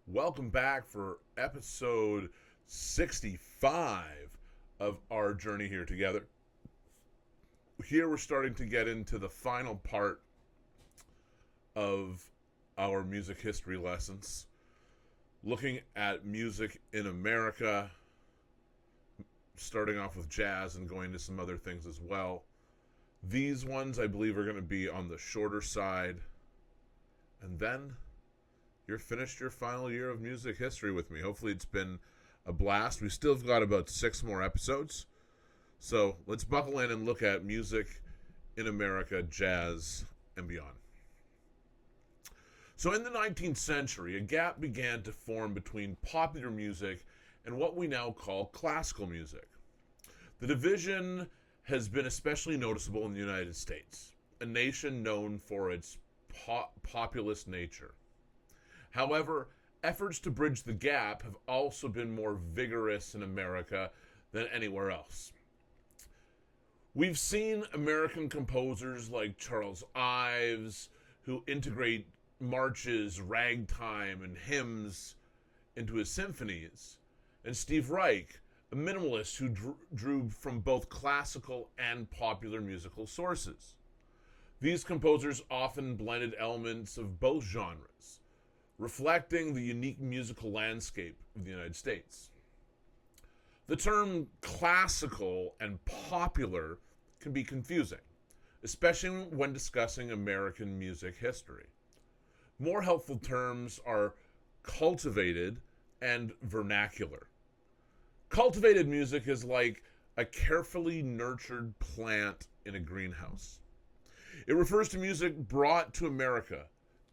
Welcome back for episode 65 of our journey here together. Here we're starting to get into the final part of our music history lessons, looking at music in America, starting off with jazz and going to some other things as well. These ones, I believe, are going to be on the shorter side. And then you're finished your final year of music history with me. Hopefully it's been a blast. We still have got about 6 more episodes. So let's buckle in and look at music in America, jazz, and beyond. So in the 19th century, a gap began to form between popular music and what we now call classical music. The division has been especially noticeable in the United States, a nation known for its populist nature. However, efforts to bridge the gap have also been more vigorous in America than anywhere else. We've seen American composers like Charles Ives, who integrate marches, ragtime, and hymns into his symphonies, and Steve Reich, a minimalist who drew from both classical and popular musical sources. These composers often blended elements of both genres, reflecting the unique musical landscape of the United States. The term classical and popular can be confusing, especially when discussing American music history. More helpful terms are cultivated and vernacular. Cultivated music is like a carefully nurtured plant in a greenhouse. It refers to music brought to America,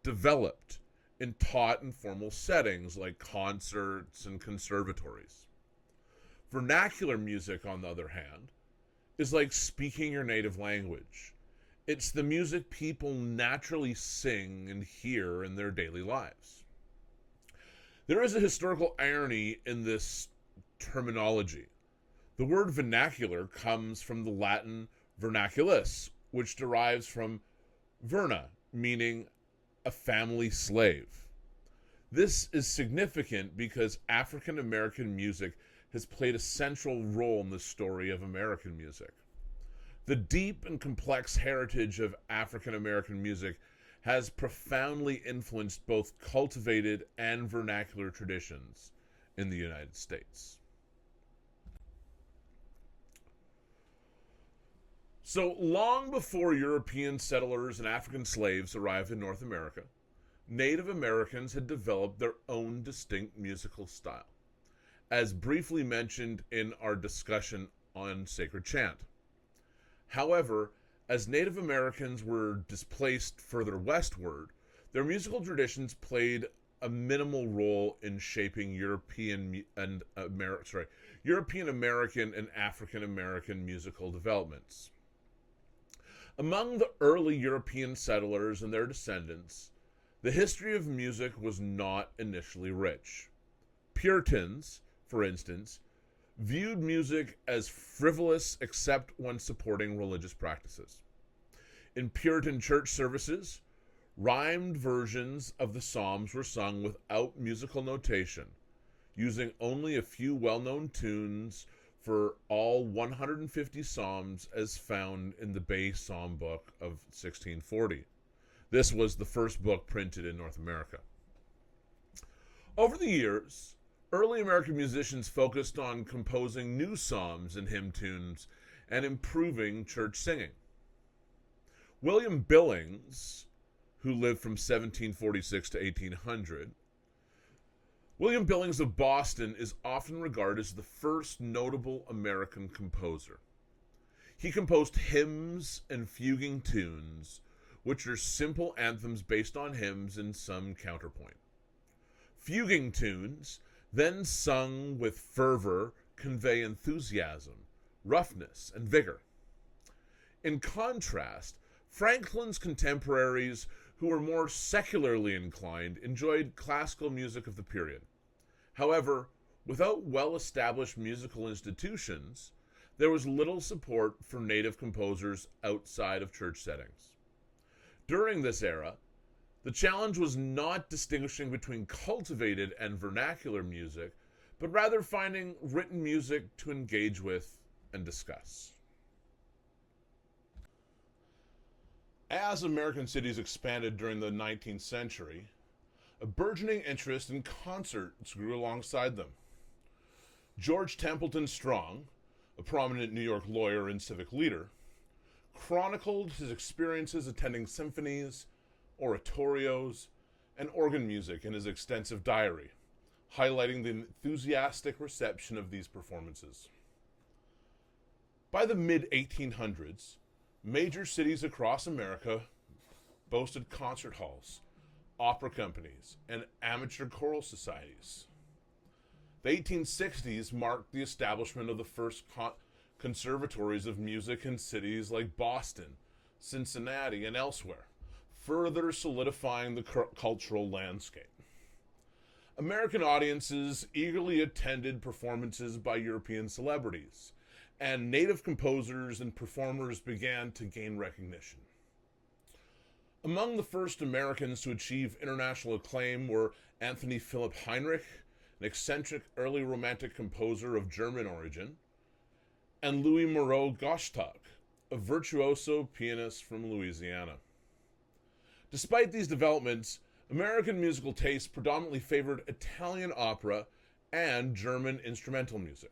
developed, and taught in formal settings like concerts and conservatories. Vernacular music, on the other hand, is like speaking your native language. It's the music people naturally sing and hear in their daily lives. There is a historical irony in this terminology. The word vernacular comes from the Latin vernaculus, which derives from verna, meaning a family slave. This is significant because African American music has played a central role in the story of American music. The deep and complex heritage of African American music has profoundly influenced both cultivated and vernacular traditions in the United States. So, long before European settlers and African slaves arrived in North America, Native Americans had developed their own distinct musical style, as briefly mentioned in our discussion on sacred chant. However, as Native Americans were displaced further westward, their musical traditions played a minimal role in shaping European American and African American musical developments. Among the early European settlers and their descendants, the history of music was not initially rich. Puritans, for instance, viewed music as frivolous except when supporting religious practices. In Puritan church services, rhymed versions of the Psalms were sung without musical notation, using only a few well-known tunes for all 150 Psalms as found in the Bay Psalm Book of 1640. This was the first book printed in North America. Over the years, early American musicians focused on composing new psalms and hymn tunes and improving church singing. William Billings, who lived from 1746 to 1800, William Billings of Boston is often regarded as the first notable American composer. He composed hymns and fuguing tunes, which are simple anthems based on hymns and some counterpoint. Fuguing tunes, then sung with fervor, convey enthusiasm, roughness, and vigor. In contrast, Franklin's contemporaries, who were more secularly inclined, enjoyed classical music of the period. However, without well-established musical institutions, there was little support for native composers outside of church settings. During this era, The challenge was not distinguishing between cultivated and vernacular music, but rather finding written music to engage with and discuss. As American cities expanded during the 19th century, a burgeoning interest in concerts grew alongside them. George Templeton Strong, a prominent New York lawyer and civic leader, chronicled his experiences attending symphonies, oratorios, and organ music in his extensive diary, highlighting the enthusiastic reception of these performances. By the mid-1800s, major cities across America boasted concert halls, opera companies, and amateur choral societies. The 1860s marked the establishment of the first conservatories of music in cities like Boston, Cincinnati, and elsewhere, further solidifying the cultural landscape. American audiences eagerly attended performances by European celebrities, and native composers and performers began to gain recognition. Among the first Americans to achieve international acclaim were Anthony Philip Heinrich, an eccentric early Romantic composer of German origin, and Louis Moreau Gottschalk, a virtuoso pianist from Louisiana. Despite these developments, American musical taste predominantly favored Italian opera and German instrumental music.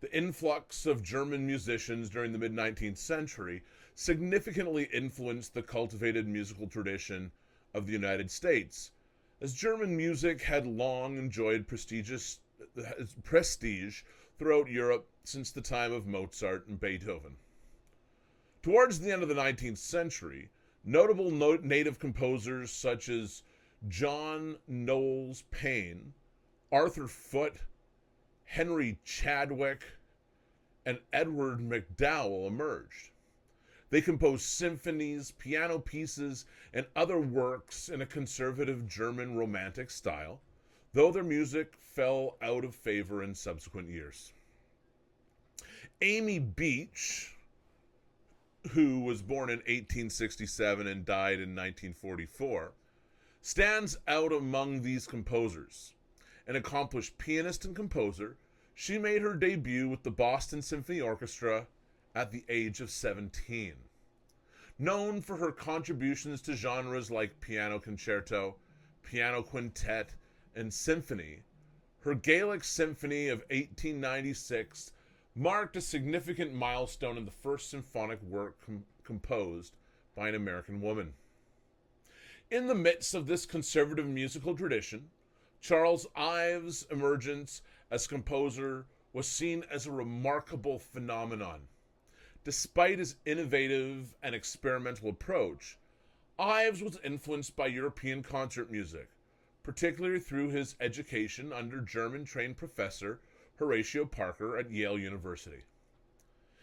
The influx of German musicians during the mid-19th century significantly influenced the cultivated musical tradition of the United States, as German music had long enjoyed prestige throughout Europe since the time of Mozart and Beethoven. Towards the end of the 19th century, notable native composers such as John Knowles Paine, Arthur Foote, Henry Chadwick, and Edward MacDowell emerged. They composed symphonies, piano pieces, and other works in a conservative German Romantic style, though their music fell out of favor in subsequent years. Amy Beach, who was born in 1867 and died in 1944, stands out among these composers. An accomplished pianist and composer, she made her debut with the Boston Symphony Orchestra at the age of 17. Known for her contributions to genres like piano concerto, piano quintet, and symphony, her Gaelic Symphony of 1896 marked a significant milestone in the first symphonic work composed by an American woman. In the midst of this conservative musical tradition, Charles Ives' emergence as composer was seen as a remarkable phenomenon. Despite his innovative and experimental approach, Ives was influenced by European concert music, particularly through his education under German-trained professor Horatio Parker at Yale University.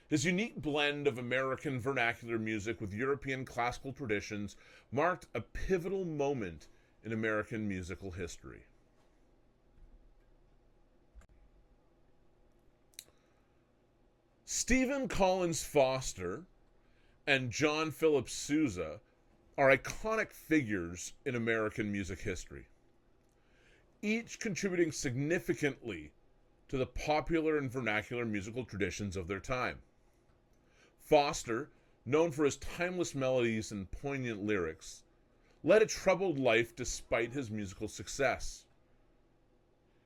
His unique blend of American vernacular music with European classical traditions marked a pivotal moment in American musical history. Stephen Collins Foster and John Philip Sousa are iconic figures in American music history, each contributing significantly to the popular and vernacular musical traditions of their time. Foster, known for his timeless melodies and poignant lyrics, led a troubled life despite his musical success.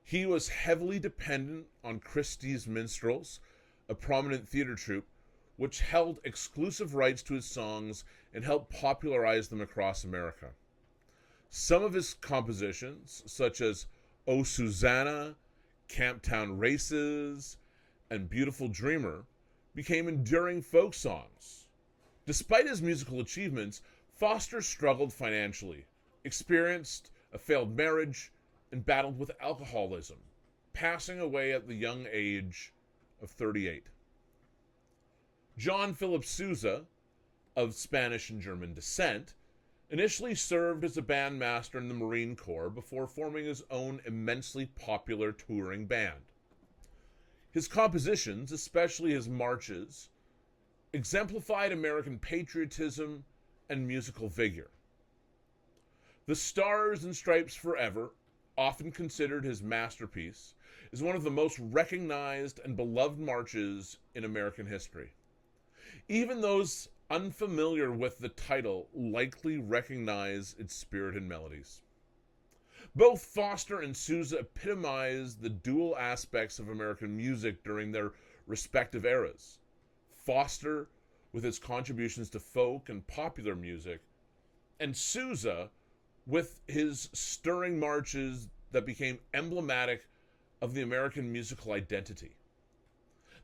He was heavily dependent on Christie's Minstrels, a prominent theater troupe, which held exclusive rights to his songs and helped popularize them across America. Some of his compositions, such as O Susanna, Camptown Races, and Beautiful Dreamer, became enduring folk songs. Despite his musical achievements, Foster struggled financially, experienced a failed marriage, and battled with alcoholism, passing away at the young age of 38. John Philip Sousa, of Spanish and German descent, initially served as a bandmaster in the Marine Corps before forming his own immensely popular touring band. His compositions, especially his marches, exemplified American patriotism and musical vigor. The Stars and Stripes Forever, often considered his masterpiece, is one of the most recognized and beloved marches in American history. Even those unfamiliar with the title likely recognize its spirit and melodies. Both Foster and Sousa epitomize the dual aspects of American music during their respective eras. Foster, with its contributions to folk and popular music, and Sousa, with his stirring marches that became emblematic of the American musical identity.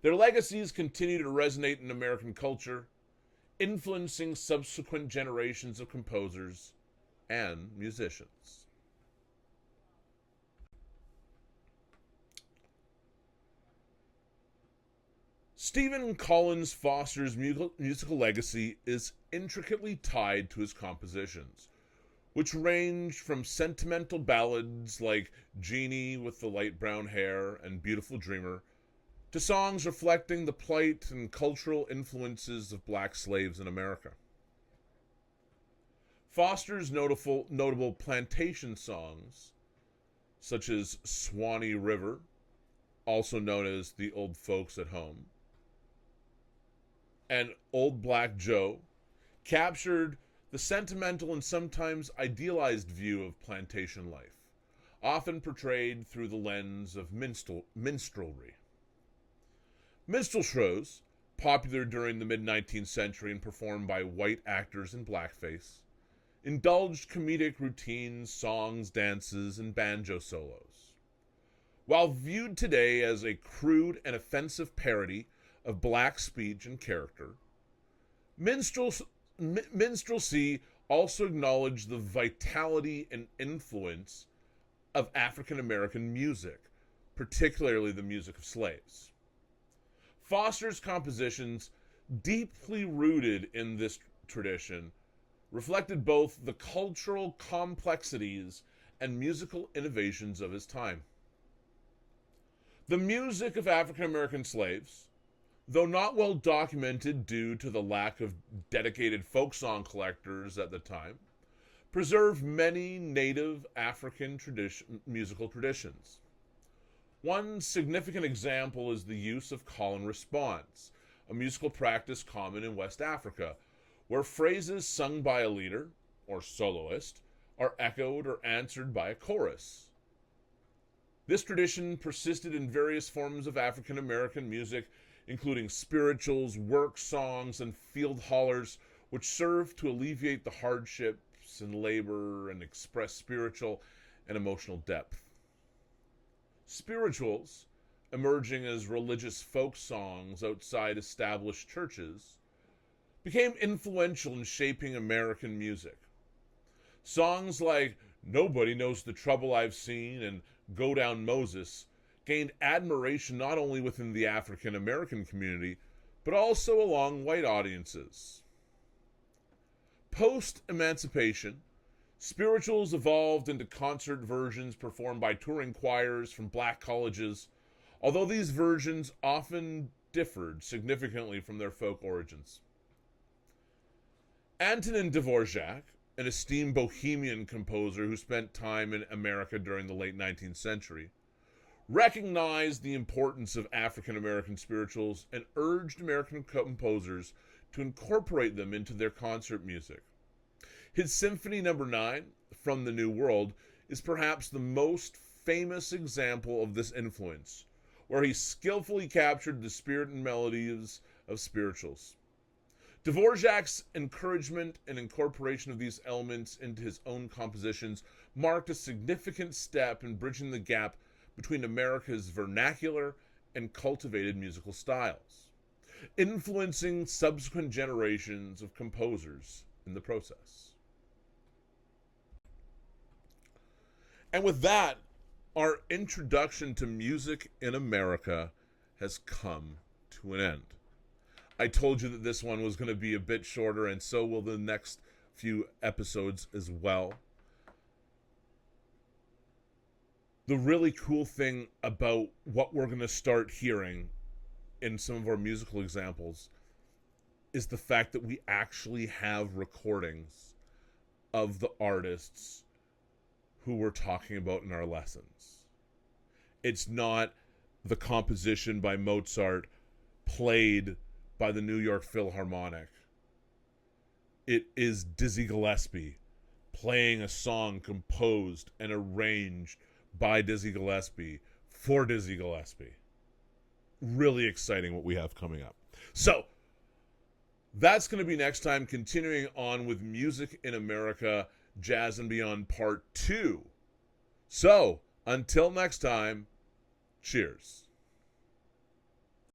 Their legacies continue to resonate in American culture, influencing subsequent generations of composers and musicians. Stephen Collins Foster's musical legacy is intricately tied to his compositions, which range from sentimental ballads like Jeannie with the Light Brown Hair and Beautiful Dreamer, to songs reflecting the plight and cultural influences of black slaves in America. Foster's notable plantation songs, such as Swanee River, also known as The Old Folks at Home, and Old Black Joe, captured the sentimental and sometimes idealized view of plantation life, often portrayed through the lens of minstrelry. Minstrel shows, popular during the mid-19th century and performed by white actors in blackface, indulged comedic routines, songs, dances, and banjo solos. While viewed today as a crude and offensive parody of black speech and character, minstrelsy also acknowledged the vitality and influence of African American music, particularly the music of slaves. Foster's compositions, deeply rooted in this tradition, reflected both the cultural complexities and musical innovations of his time. The music of African American slaves, though not well documented due to the lack of dedicated folk song collectors at the time, preserved many native African musical traditions. One significant example is the use of call and response, a musical practice common in West Africa, where phrases sung by a leader, or soloist, are echoed or answered by a chorus. This tradition persisted in various forms of African American music, including spirituals, work songs, and field hollers, which served to alleviate the hardships and labor and express spiritual and emotional depth. Spirituals, emerging as religious folk songs outside established churches, became influential in shaping American music. Songs like Nobody Knows the Trouble I've Seen and Go Down Moses gained admiration not only within the African American community, but also among white audiences. Post-emancipation, spirituals evolved into concert versions performed by touring choirs from black colleges, although these versions often differed significantly from their folk origins. Antonin Dvorak, an esteemed bohemian composer who spent time in America during the late 19th century, recognized the importance of African American spirituals and urged American composers to incorporate them into their concert music. His Symphony No. 9, From the New World, is perhaps the most famous example of this influence, where he skillfully captured the spirit and melodies of spirituals. Dvorak's encouragement and incorporation of these elements into his own compositions marked a significant step in bridging the gap between America's vernacular and cultivated musical styles, influencing subsequent generations of composers in the process. And with that, our introduction to music in America has come to an end. I told you that this one was going to be a bit shorter, and so will the next few episodes as well. The really cool thing about what we're going to start hearing in some of our musical examples is the fact that we actually have recordings of the artists who we're talking about in our lessons. It's not the composition by Mozart played by the New York Philharmonic. It is Dizzy Gillespie playing a song composed and arranged by Dizzy Gillespie for Dizzy Gillespie. Really exciting what we have coming up. So, that's going to be next time, continuing on with Music in America, Jazz and Beyond Part 2. So, until next time, cheers.